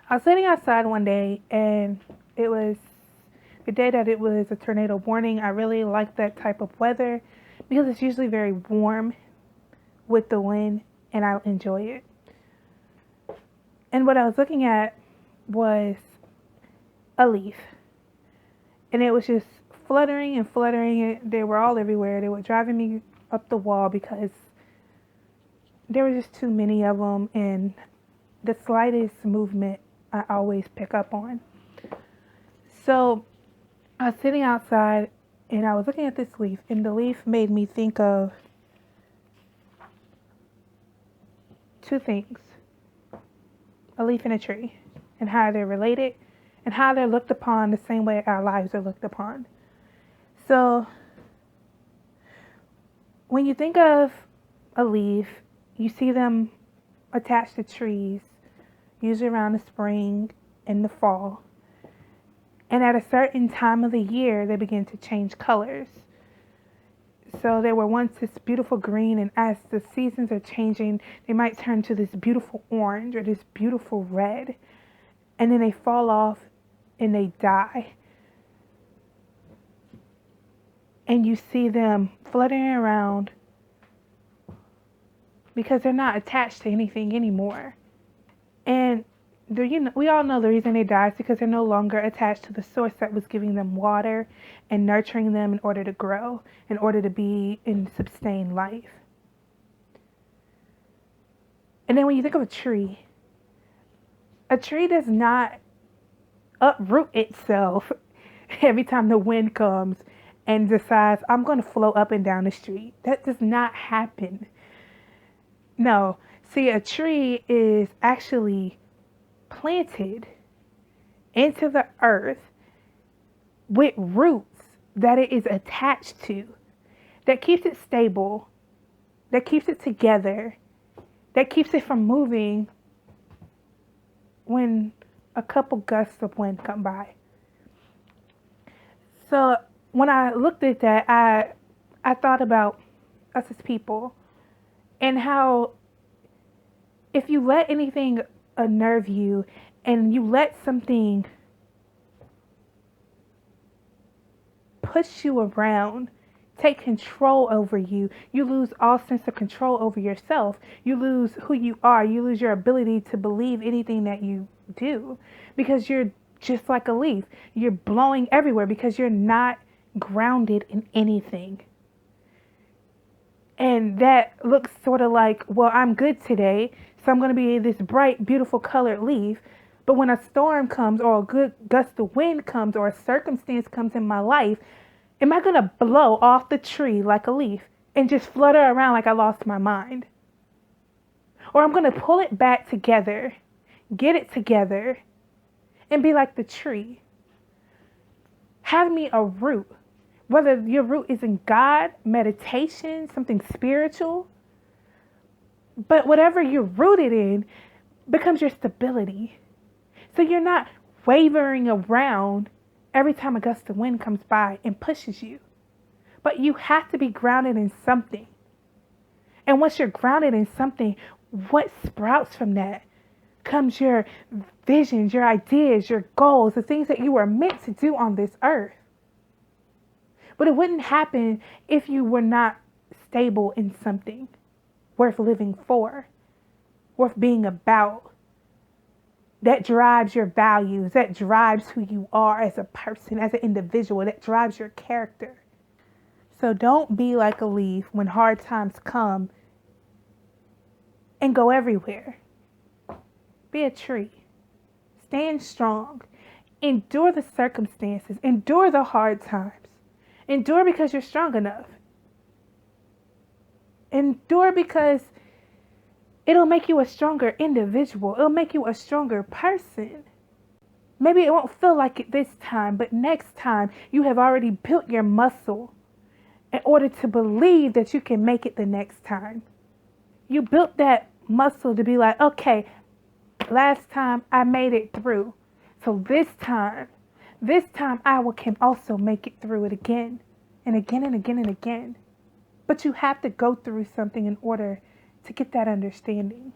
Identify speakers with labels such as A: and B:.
A: I was sitting outside one day, and it was the day that it was a tornado warning. I really like that type of weather because it's usually very warm with the wind, and I enjoy it. And what I was looking at was a leaf, and it was just fluttering and fluttering. They were all everywhere. They were driving me up the wall because there were just too many of them, and the slightest movement I always pick up on. So I was sitting outside and I was looking at this leaf, and the leaf made me think of two things: a leaf and a tree, and how they're related, and how they're looked upon the same way our lives are looked upon. So when you think of a leaf, you see them attached to trees, usually around the spring and the fall. And at a certain time of the year, they begin to change colors. So they were once this beautiful green, and as the seasons are changing, they might turn to this beautiful orange or this beautiful red. And then they fall off and they die. And you see them fluttering around because they're not attached to anything anymore. And we all know the reason they die is because they're no longer attached to the source that was giving them water and nurturing them in order to grow, in order to be and sustain life. And then when you think of a tree does not uproot itself every time the wind comes and decides, I'm going to float up and down the street. That does not happen. No. See, a tree is actually planted into the earth with roots that it is attached to, that keeps it stable, that keeps it together, that keeps it from moving when a couple gusts of wind come by. So when I looked at that, I thought about us as people and how if you let anything unnerve you and you let something push you around, take control over you, you lose all sense of control over yourself. You lose who you are. You lose your ability to believe anything that you do because you're just like a leaf. You're blowing everywhere because you're not grounded in anything. And that looks sort of like, well, I'm good today, so I'm going to be this bright, beautiful colored leaf. But when a storm comes or a good gust of wind comes or a circumstance comes in my life, am I going to blow off the tree like a leaf and just flutter around like I lost my mind? Or I'm going to pull it back together, get it together, and be like the tree. Have me a root. Whether your root is in God, meditation, something spiritual, but whatever you're rooted in becomes your stability. So you're not wavering around every time a gust of wind comes by and pushes you. But you have to be grounded in something. And once you're grounded in something, what sprouts from that comes your visions, your ideas, your goals, the things that you were meant to do on this earth. But it wouldn't happen if you were not stable in something worth living for, worth being about, that drives your values, that drives who you are as a person, as an individual, that drives your character. So don't be like a leaf when hard times come and go everywhere. Be a tree. Stand strong. Endure the circumstances. Endure the hard times. Endure because you're strong enough. Endure because it'll make you a stronger individual. It'll make you a stronger person. Maybe it won't feel like it this time, but next time you have already built your muscle in order to believe that you can make it the next time. You built that muscle to be like, okay, last time I made it through. So this time I can also make it through it again and again and again and again. But you have to go through something in order to get that understanding.